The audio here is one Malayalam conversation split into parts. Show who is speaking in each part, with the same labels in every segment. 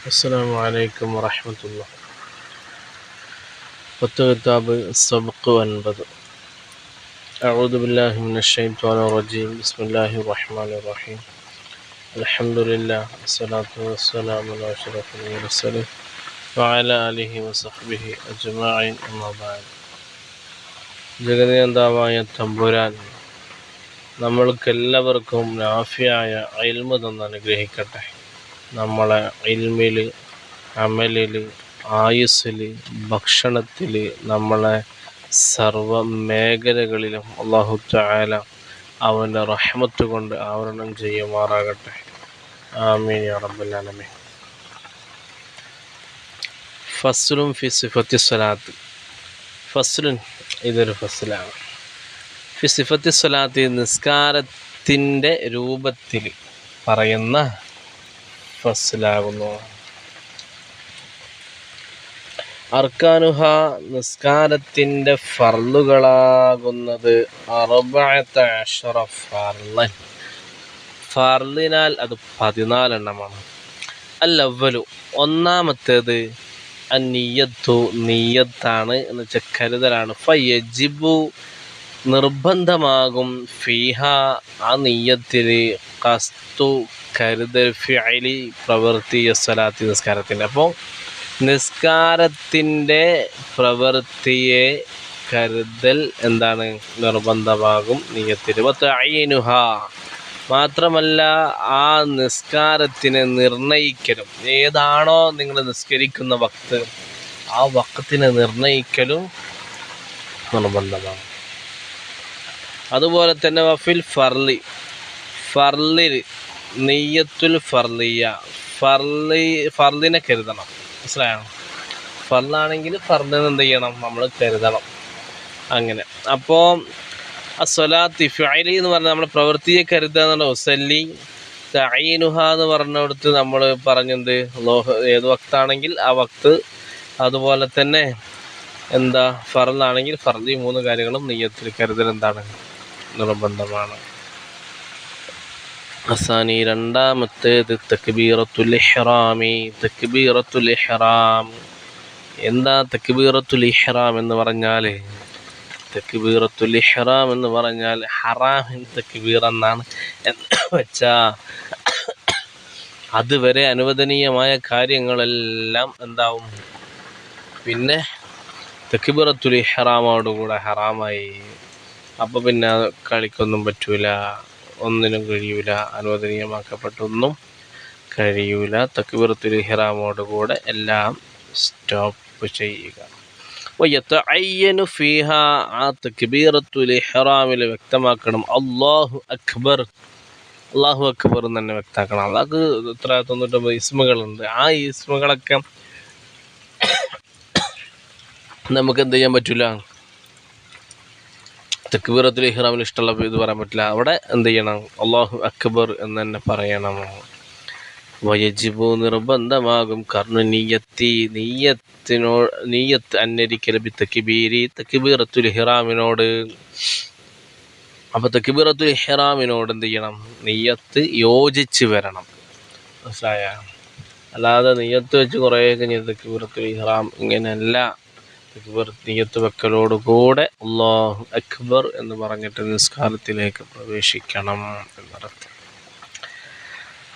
Speaker 1: السلام عليكم ورحمة الله. وكتاب السبق والبدء. أعوذ بالله من الشيطان الرجيم. بسم الله الرحمن الرحيم. الحمد لله والصلاة والسلام على أشرف المرسلين وعلى آله وصحبه أجمعين. أما بعد. ജഗന്നിയന്താവായ തമ്പുരാൻ നമ്മൾക്കെല്ലാവർക്കും നാഫിയായ ഇൽമ് തന്ന് അനുഗ്രഹിക്കട്ടെ. നമ്മളെ ഇൽമിൽ, അമലിൽ, ആയുസ്സിൽ, ഭക്ഷണത്തിൽ, നമ്മളെ സർവ മേഖലകളിലും അല്ലാഹു തആല അവൻ്റെ റഹ്മത്ത് കൊണ്ട് ആവരണം ചെയ്യുമാറാകട്ടെ. ആമീൻ യാ റബ്ബൽ ആലമീൻ. ഫസ്ലുൻ ഫി സിഫത്തി സ്വലാത്ത്. ഫസ്ലുൻ, ഇതൊരു ഫസ്ലാണ്. ഫി സിഫത്തി സ്വലാത്ത്, നിസ്കാരത്തിൻ്റെ രൂപത്തിൽ പറയുന്ന ഫസ്ലാകുന്നു. അർക്കാനുഹ, നിസ്കാരത്തിൻ്റെ ഫർളുകളാകുന്നത് 14 ഫർളൻ. ഫർളിനാൽ അത് 14 എണ്ണമാണ്. അൽ അവ്വലു, ഒന്നാമത്തേത് അന്നിയ്യത്തു, നീയത്താണ് എന്ന് വെച്ചാൽ കരുതലാണ്. ഫയജിബു, നിർബന്ധമാകും. ഫീഹ, ആ നീയത്തിൽ, ഖസ്തു, കരുതൽ, ഫിഅലി, പ്രവൃത്തി, സ്വലാത്തി, നിസ്കാരത്തിൻ്റെ. അപ്പോൾ നിസ്കാരത്തിൻ്റെ പ്രവൃത്തിയെ കരുതൽ എന്താണ്? നിർബന്ധമാകും നീയത്തിൽ. വതഅയ്യിനുഹ, മാത്രമല്ല ആ നിസ്കാരത്തിനെ നിർണയിക്കലും, ഏതാണോ നിങ്ങൾ നിസ്കരിക്കുന്ന വക്ത്, ആ വക്തിനെ നിർണയിക്കലും നിർബന്ധമാണ്. അതുപോലെ തന്നെ വഫിൽ ഫർളി, ഫർളിൽ നിയ്യത്തുൽ ഫർളിയ, ഫർളിനെ കരുതണം. മനസ്സിലായോ? ഫർളാണെങ്കിൽ ഫർളിനെ എന്ത് ചെയ്യണം? നമ്മൾ കരുതണം. അങ്ങനെ. അപ്പോൾ അസ്വലാത്തി ഫിഅലി എന്ന് പറഞ്ഞാൽ നമ്മൾ പ്രവൃത്തിയെ കരുതുക എന്നുള്ള ഉസല്ലി. തഅയ്യിനുഹ എന്ന് പറഞ്ഞിടത്ത് നമ്മൾ പറഞ്ഞത് ഏത് വക്താണെങ്കിൽ ആ വക്ത്. അതുപോലെ തന്നെ എന്താ ഫർളാണെങ്കിൽ ഫർളി. 3 കാര്യങ്ങളും നിയ്യത്തിൽ കരുതൽ എന്താണ്? നിർബന്ധമാണ്. അസാനി, രണ്ടാമത്തേത് തക്ബീറത്തുൽ ഇഹ്റാമി. തക്ബീറത്തുൽ ഇഹ്റാം എന്താ? തക്ബീറത്തുൽ ഇഹ്റാം എന്ന് പറഞ്ഞാൽ, തക്ബീറത്തുൽ ഇഹ്റാം എന്ന് പറഞ്ഞാൽ ഹറാമിൻ തക്ബീർ എന്നാണ്. എന്ന് വെച്ചാൽ അതുവരെ അനുവദനീയമായ കാര്യങ്ങളെല്ലാം എന്താവും? പിന്നെ തക്ബീറത്തുൽ ഇഹ്റാമോടുകൂടെ ഹറാമായി. അപ്പോൾ പിന്നെ കളിക്കൊന്നും പറ്റൂല, ഒന്നിനും കഴിയൂല, അനുവദനീയമാക്കപ്പെട്ടൊന്നും കഴിയൂല. തക്ബീറത്തുൽ ഇഹ്റാമോടുകൂടെ എല്ലാം സ്റ്റോപ്പ് ചെയ്യുക. വയതഅയ്യനു ഫീഹ, ആ തക്ബീറത്തുൽ ഇഹ്റാമിൽ വ്യക്തമാക്കണം അല്ലാഹു അക്ബർ. അല്ലാഹു അക്ബർ എന്ന് തന്നെ വ്യക്തമാക്കണം. അള്ളാഹ്ക്ക് 99 ഇസ്മുകളുണ്ട്. ആ ഇസ്മുകളൊക്കെ നമുക്ക് എന്ത് ചെയ്യാൻ പറ്റില്ല? തക്ബീറത്തുൽ ഇഹ്റാമിൽ ഇഷ്ടമുള്ള ഇത് പറയാൻ പറ്റില്ല. അവിടെ എന്ത് ചെയ്യണം? അല്ലാഹു അക്ബർ എന്ന് തന്നെ പറയണം. വയജിബു, നിർബന്ധമാകും. കർണു നിയ്യത്തി, നീയത്ത് അന്വരിക്കൽ ബി തക്ബീരി, തക്ബീറത്തുൽ ഇഹ്റാമിനോട്. അപ്പോൾ തക്ബീറത്തുൽ ഇഹ്റാമിനോട് എന്ത് ചെയ്യണം? നീയത്ത് യോജിച്ച് വരണം. മനസ്സിലായ? അല്ലാതെ നീയത്ത് വെച്ച് കുറേ കഴിഞ്ഞ് തക്ബീറത്തുൽ ഇഹ്റാം ഇങ്ങനെയല്ല. നീയത്ത് വെക്കലോട് കൂടെ അല്ലാഹു അക്ബർ എന്ന് പറഞ്ഞിട്ട് നിസ്കാരത്തിലേക്ക് പ്രവേശിക്കണം എന്നർത്ഥം.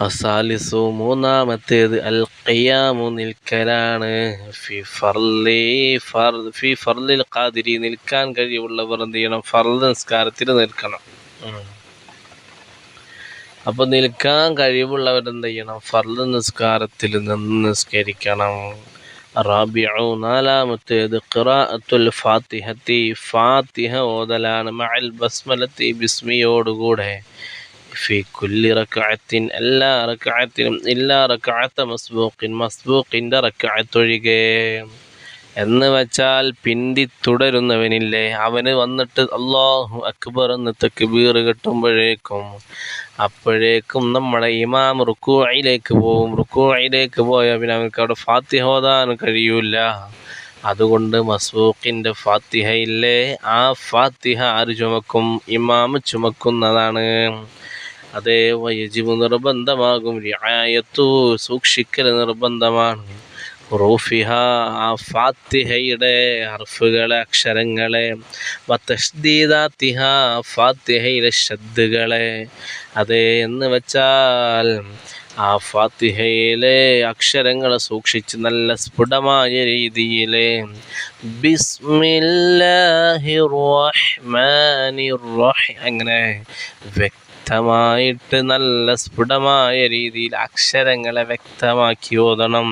Speaker 1: അസാലിസു, മൂന്നാമത്തേത് അൽ ഖിയാമു, നിൽക്കലാണ്. ഫി ഫർളിൽ ഖാദിരി, നിൽക്കാൻ കഴിവുള്ളവർ എന്ത് ചെയ്യണം? ഫർള് നിസ്കാരത്തിൽ നിൽക്കണം. അപ്പോൾ നിൽക്കാൻ കഴിവുള്ളവരെന്ത് ചെയ്യണം? ഫർള് നിസ്കാരത്തിൽ നിന്ന് നിസ്കരിക്കണം. റാബിഉ, നാലാമത്തേത് ഖിറാഅത്തുൽ ഫാത്തിഹത്തി, ഫാത്തിഹ ഓതലാണ്. മഅൽ ബസ്മലത്തി, ബിസ്മിയോടുകൂടെ. ഫി കുല്ലി റക്അത്തിൻ, എല്ലാ റക്അത്തിനും. ഇല്ലാ റക്അത്ത മസ്ബൂഖിൻ, മസ്ബൂഖിൻ്റെ റക്അത്ത് ഒഴികെ. എന്ന് വെച്ചാൽ പിന്തി തുടരുന്നവനില്ലേ, അവന് വന്നിട്ട് അല്ലാഹു അക്ബർ എന്ന് തക്ബീർ കിട്ടുമ്പോഴേക്കും നമ്മളെ ഇമാം റുക്കൂഇലേക്ക് പോവും. റുക്കൂഇലേക്ക് പോയാൽ പിന്നെ അവർക്ക് അവിടെ ഫാത്തിഹ ഓതാൻ കഴിയൂല. അതുകൊണ്ട് മസ്ബൂഖിൻ്റെ ഫാത്തിഹ ഇല്ലേ, ആ ഫാത്തിഹ ആര് ചുമക്കും? ഇമാം ചുമക്കുന്നതാണ്. അതേ വയജിബ് നിർബന്ധമാകും, റിആയത്തു സൂക്ഷിക്കൽ നിർബന്ധമാണ്, ഹുറൂഫിഹ ആ ഫാത്തിഹയുടെ ഹർഫുകളെ അക്ഷരങ്ങളെ, വതശ്ദീദാതിഹ ഫാത്തിഹയിലെ ശബ്ദങ്ങളെ. അതേ എന്ന് വെച്ചാൽ ആ ഫാത്തിഹയിലെ അക്ഷരങ്ങളെ സൂക്ഷിച്ച് നല്ല സ്ഫുടമായ രീതിയിൽ ബിസ്മില്ലാഹിർ റഹ്മാനിർ റഹീം അങ്ങനെ വ്യക്തമായിട്ട് നല്ല സ്ഫുടമായ രീതിയിൽ അക്ഷരങ്ങളെ വ്യക്തമാക്കി ഓതണം.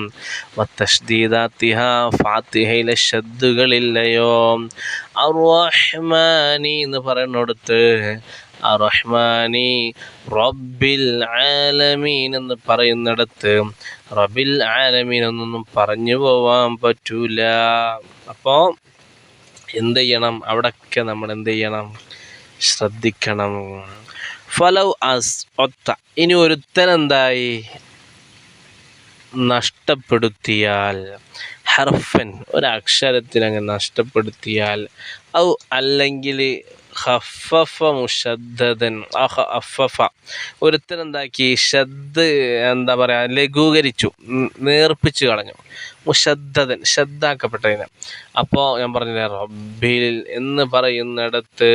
Speaker 1: വതശ്ദീദാതിഹ ഫാത്തിഹയിലെ ശബ്ദങ്ങളില്ലയോ, അർ റഹ്മാനി എന്ന് പറയുന്നിടത്ത് റഹ്മാനി റബ്ബിൽ ആലമീൻ എന്ന് പറയുന്നിടത്ത് റബ്ബിൽ ആലമീൻ എന്നൊന്നും പറഞ്ഞു പോവാൻ പറ്റൂല. അപ്പോൾ എന്ത് ചെയ്യണം, അവിടൊക്കെ നമ്മൾ എന്ത് ചെയ്യണം, ശ്രദ്ധിക്കണം. ഫലൗ അസ് ഒത്ത, ഇനി ഒരുത്തനെന്തായി നഷ്ടപ്പെടുത്തിയാൽ, ഹർഫൻ ഒരക്ഷരത്തിനങ്ങ് നഷ്ടപ്പെടുത്തിയാൽ, ഔ അല്ലെങ്കിൽ ഖഫഫ മുഷദ്ദദൻ അഫഫ ഒരുത്തനെന്താക്കി ഷദ് എന്താ പറയുക ലഘൂകരിച്ചു, നേർപ്പിച്ച് കളഞ്ഞു, മുഷദ്ദദൻ ഷദ്ദാക്കപ്പെട്ടതിന്. അപ്പോൾ ഞാൻ പറഞ്ഞില്ലേ റബ്ബിൽ എന്ന് പറയുന്നിടത്ത്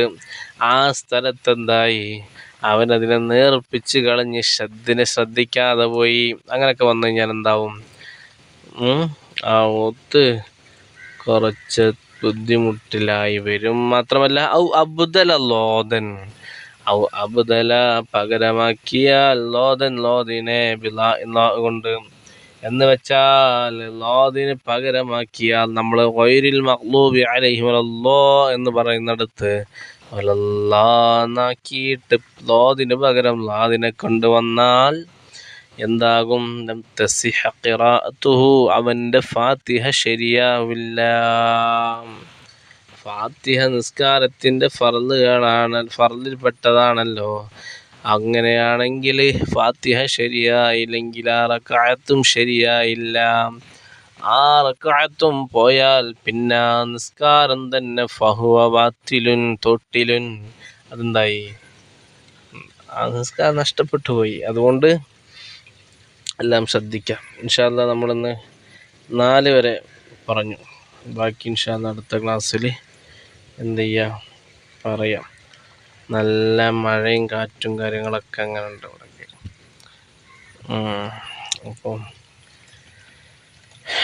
Speaker 1: ആ സ്ഥലത്തെന്തായി അവനതിനെ നേർപ്പിച്ച് കളഞ്ഞ് ഷദ്ദിനെ ശ്രദ്ധിക്കാതെ പോയി. അങ്ങനെയൊക്കെ വന്നു കഴിഞ്ഞാൽ എന്താവും, ആ ഒത്ത് കുറച്ച് ബുദ്ധിമുട്ടിലായി വരും. മാത്രമല്ല ഔ അബ്ദല ലോദൻ, ഔ അബ്ദല പകരമാക്കിയാൽ ലോദൻ ലോദിനെ കൊണ്ട് എന്ന് വെച്ചാൽ ലോദിന് പകരമാക്കിയാൽ നമ്മൾ ഗൈറിൽ മഗ്ലൂബി അലൈഹിം വലല്ലാ എന്ന് പറയുന്നിടത്ത് വലല്ലാന്നാക്കിയിട്ട് ലോദിന് പകരം ലാദിനെ കൊണ്ടുവന്നാൽ എന്താകും, ലം തസിഹ ഖിറാഅത്തുഹു അവൻ്റെ ഫാത്തിഹ ശരിയാവില്ല. ഫാത്തിഹ നിസ്കാരത്തിൻ്റെ ഫർളിൽപ്പെട്ടതാണല്ലോ. അങ്ങനെയാണെങ്കിൽ ഫാത്തിഹ ശരിയായില്ലെങ്കിൽ ആ റക്അത്തും ശരിയായില്ല. ആ റക്അത്തും പോയാൽ പിന്നെ നിസ്കാരം തന്നെ ഫഹുവ ബാത്തിലുൻ തൊട്ടിലുൻ, അതെന്തായി, ആ നിസ്കാരം നഷ്ടപ്പെട്ടു പോയി. അതുകൊണ്ട് എല്ലാം ശ്രദ്ധിക്കാം. ഇൻഷാ അല്ലാഹ് നമ്മളിന്ന് 4 വരെ പറഞ്ഞു. ബാക്കി ഇൻഷാ അല്ലാഹ് അടുത്ത ക്ലാസ്സിൽ എന്ത് ചെയ്യാം പറയാം. നല്ല മഴയും കാറ്റും കാര്യങ്ങളൊക്കെ അങ്ങനെ ഉണ്ട് ഇവിടേക്ക്. അപ്പം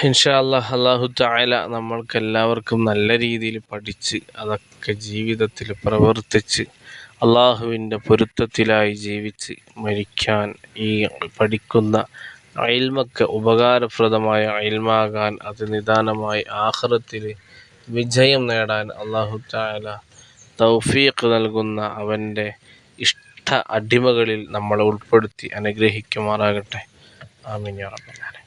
Speaker 1: ഇൻഷാ അല്ലാഹ് അല്ലാഹു തആല നമ്മൾക്ക് എല്ലാവർക്കും നല്ല രീതിയിൽ പഠിച്ച് അതൊക്കെ ജീവിതത്തിൽ പ്രവർത്തിച്ച് അള്ളാഹുവിൻ്റെ പൊരുത്തത്തിലായി ജീവിച്ച് മരിക്കാൻ, ഈ പഠിക്കുന്ന ഇൽമൊക്കെ ഉപകാരപ്രദമായ ഇൽമാകാൻ, അത് നിദാനമായി ആഖിറത്തിൽ വിജയം നേടാൻ അല്ലാഹു തആല തൗഫീഖ് നൽകുന്ന അവൻ്റെ ഇഷ്ട അടിമകളിൽ നമ്മളെ ഉൾപ്പെടുത്തി അനുഗ്രഹിക്കുമാറാകട്ടെ. ആമീൻ യാ റബ്ബൽ ആലമീൻ.